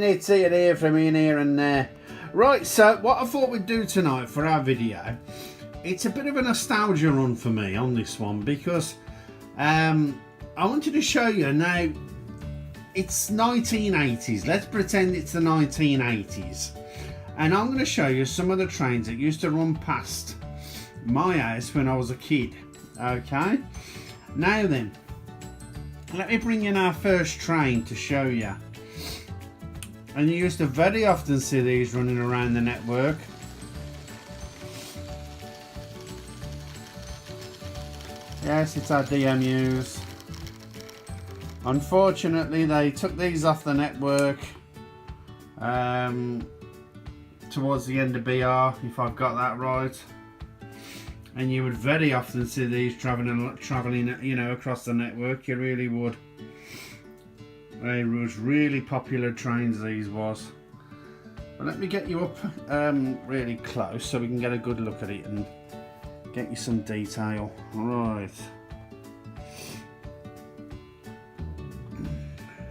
it's Ian here from Ian here and there. Right, so what I thought we'd do tonight for our video, it's a bit of a nostalgia run for me on this one because I wanted to show you now. It's 1980s. Let's pretend it's the 1980s. And I'm going to show you some of the trains that used to run past my house when I was a kid. Okay? Now then, let me bring in our first train to show you. And you used to very often see these running around the network. Yes, it's our DMUs. Unfortunately, they took these off the network towards the end of BR, if I've got that right. And you would very often see these traveling, you know, across the network. You really would. They was really popular trains, these was. But let me get you up really close so we can get a good look at it and get you some detail. Right.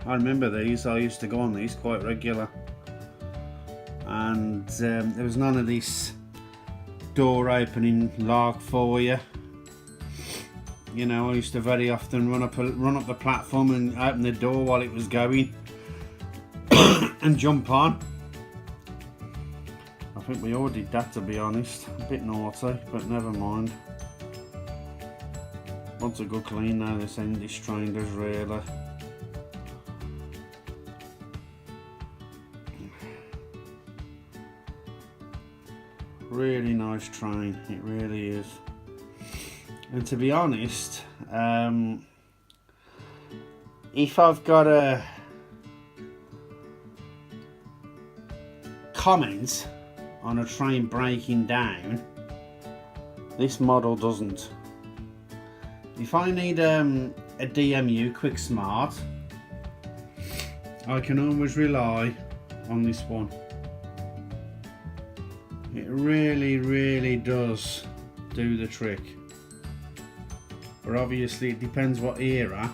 I remember these. I used to go on these quite regular. And there was none of this door opening lark for you. You know, I used to very often run up the platform and open the door while it was going and jump on. I think we all did that, to be honest. A bit naughty, but never mind. Wants a good clean now, this end, this train does really. Really nice train, it really is. And to be honest, if I've got a comment on a train breaking down, this model doesn't. If I need a DMU Quick Smart, I can always rely on this one. It really does do the trick. But obviously it depends what era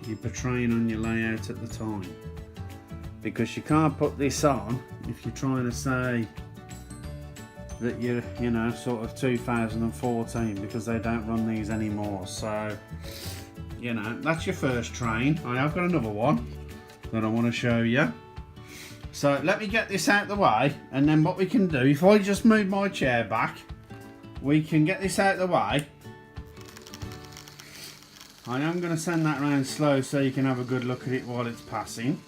you're portraying on your layout at the time. Because you can't put this on if you're trying to say that you're, you know, sort of 2014, because they don't run these anymore. So, you know, that's your first train. I have got another one that I want to show you. So let me get this out of the way, and then what we can do, if I just move my chair back, we can get this out of the way. I am going to send that round slow so you can have a good look at it while it's passing.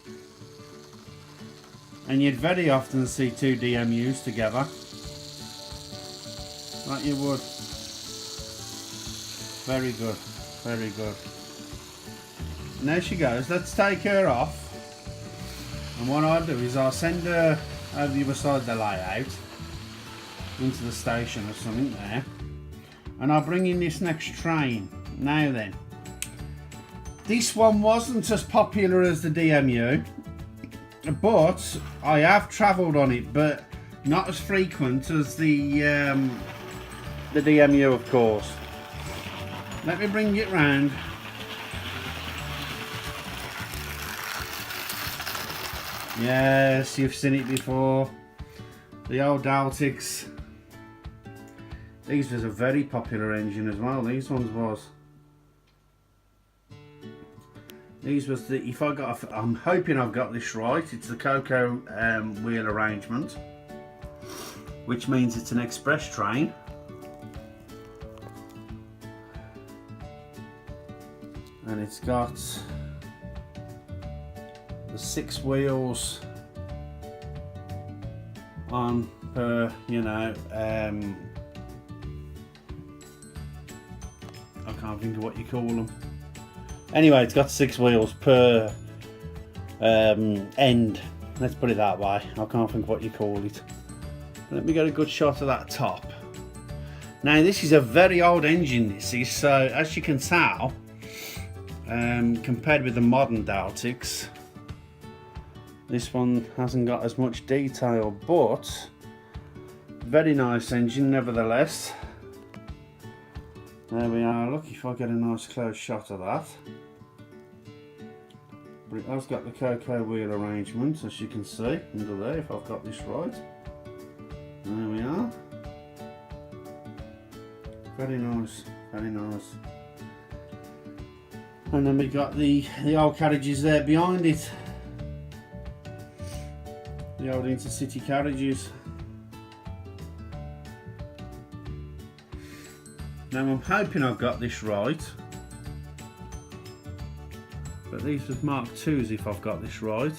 And you'd very often see two DMUs together, like you would. Very good, very good. And there she goes. Let's take her off. And what I'll do is I'll send her over the other side of the layout into the station or something there, and I'll bring in this next train. Now then, this one wasn't as popular as the DMU, but I have travelled on it, but not as frequent as the DMU, of course. Let me bring it round. Yes, you've seen it before. The old Daltics. These was a very popular engine as well. These ones was. These was the, if I got, I'm hoping I've got this right. It's the Coco wheel arrangement, which means it's an express train. And it's got the 6 wheels on per, you know, I can't think of what you call them. Anyway, it's got 6 wheels per end. Let's put it that way. I can't think what you call it. Let me get a good shot of that top. Now, this is a very old engine, this is, so as you can tell, compared with the modern Daltics, this one hasn't got as much detail, but very nice engine nevertheless. There we are. Look, if I get a nice close shot of that. but it has got the cocoa wheel arrangement, as you can see under there, if I've got this right. There we are. Very nice, very nice. And then we got the old carriages there behind it. The old intercity carriages. Now I'm hoping I've got this right. But these are Mark IIs if I've got this right.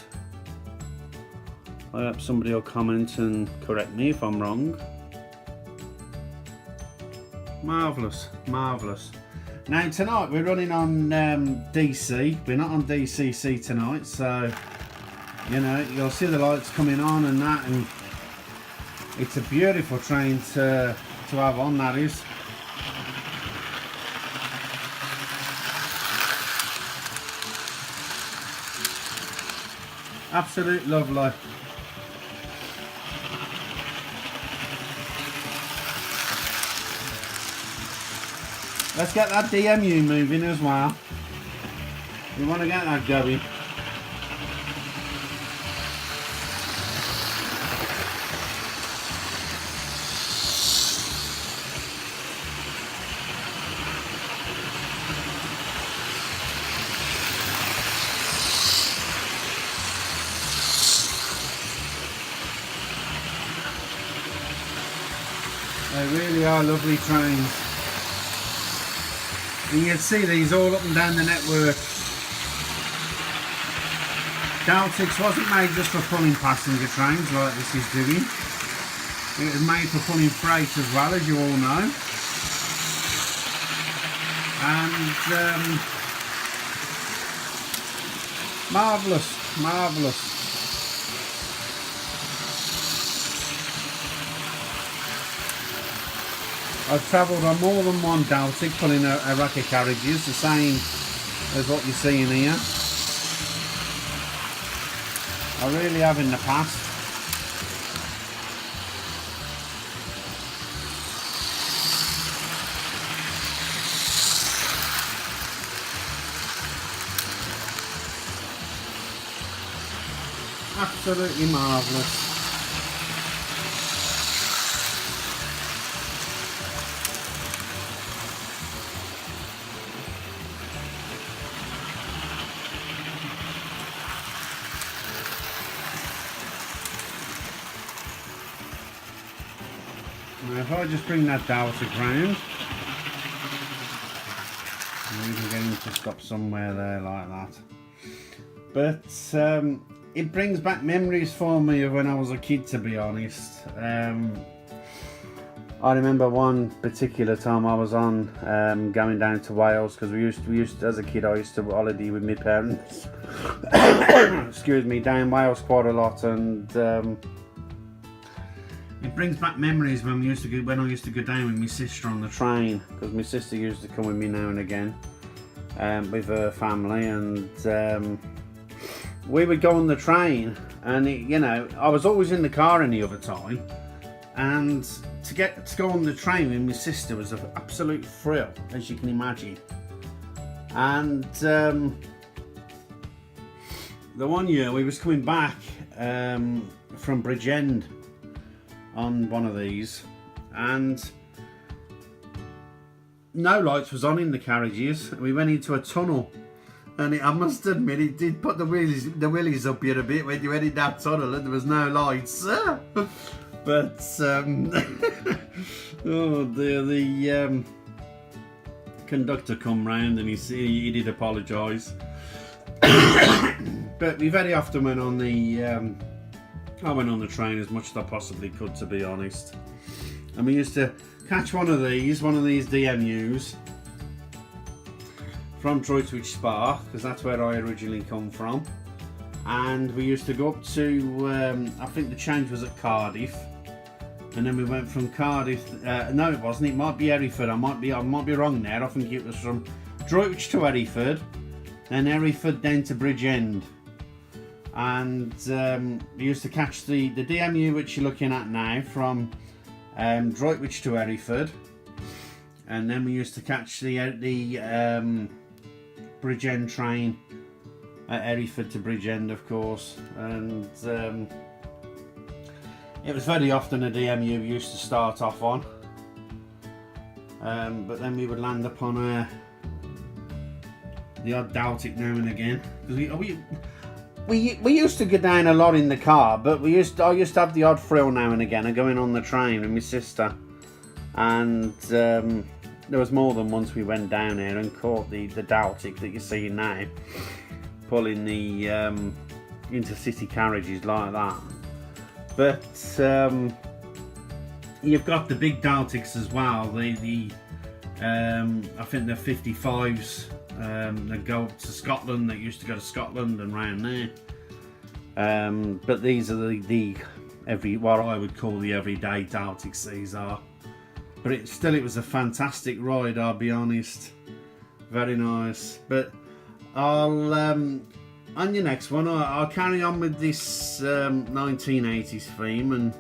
I hope somebody will comment and correct me if I'm wrong. Marvellous, marvellous. Now tonight we're running on DC. We're not on DCC tonight, so you know, you'll see the lights coming on and that, and it's a beautiful train to have on, that is. Absolute lovely. Let's get that DMU moving as well. We want to get that going. They really are lovely trains. You can see these all up and down the network. Daltix wasn't made just for pulling passenger trains like this is doing. It was made for pulling freight as well, as you all know. And marvellous, marvellous. I've travelled on more than one Daltix pulling a rack of carriages, the same as what you're seeing here. I really have in the past. Absolutely marvellous. Now if I just bring that Daltix round, we can get him to stop somewhere there like that. But it brings back memories for me of when I was a kid, to be honest. I remember one particular time I was on going down to Wales, because we used to, as a kid I used to holiday with my parents excuse me, down Wales quite a lot, and it brings back memories when I used to go down with my sister on the train, because my sister used to come with me now and again with her family, and we would go on the train, and you know, I was always in the car any other time, and to go on the train with my sister was an absolute thrill, as you can imagine. And the one year we was coming back from Bridgend on one of these, and no lights was on in the carriages. We went into a tunnel, and I must admit it did put the willies up here a bit when you went in that tunnel and there was no lights. But oh dear, the conductor come round and he did apologise. But we very often went on the I went on the train as much as I possibly could, to be honest. And we used to catch one of these DMUs from Droitwich Spa, because that's where I originally come from. And we used to go up to, I think the change was at Cardiff. And then we went from Cardiff, no it wasn't, it might be Hereford, I might be wrong there. I think it was from Droitwich to Hereford, then Hereford then to Bridgend. And we used to catch the DMU which you're looking at now from Droitwich to Hereford, and then we used to catch the Bridgend train at Hereford to Bridgend, of course, and it was very often a DMU we used to start off on, but then we would land upon the odd Daltic now and again, because we used to go down a lot in the car, but I used to have the odd frill now and again of going on the train with my sister, and there was more than once we went down here and caught the Daltic that you see now, pulling the intercity carriages like that. But you've got the big Daltics as well. I think they're 55s that go to Scotland. That used to go to Scotland and round there. But these are the what I would call the everyday Daltics. These are. But it was a fantastic ride, I'll be honest. Very nice. But I'll on your next one, I'll carry on with this 1980s theme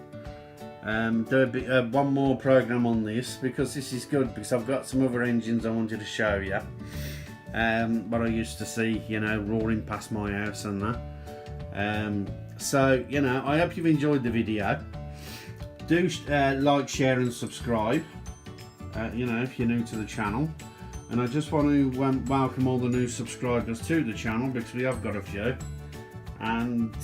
and do one more program on this, because this is good, because I've got some other engines I wanted to show you. What I used to see, you know, roaring past my house and that. So, you know, I hope you've enjoyed the video. Do like, share and subscribe, you know, if you're new to the channel. And I just want to welcome all the new subscribers to the channel, because we have got a few. And,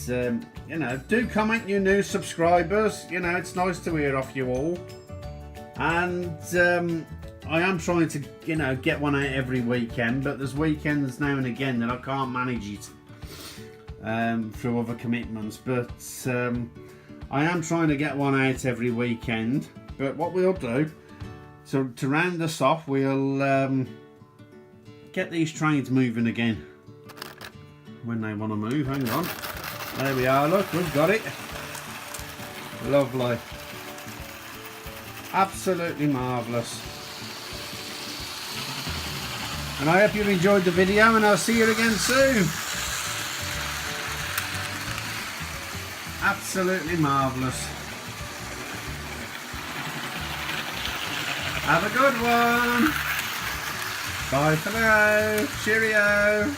you know, do comment, you new subscribers. You know, it's nice to hear off you all. And I am trying to, you know, get one out every weekend, but there's weekends now and again that I can't manage it through other commitments. But I am trying to get one out every weekend. But what we'll do, so to round us off, we'll get these trains moving again when they want to move. Hang on, there we are, look, we've got it. Lovely, absolutely marvellous. And I hope you've enjoyed the video, and I'll see you again soon. Absolutely marvellous. Have a good one. Bye for now. Cheerio.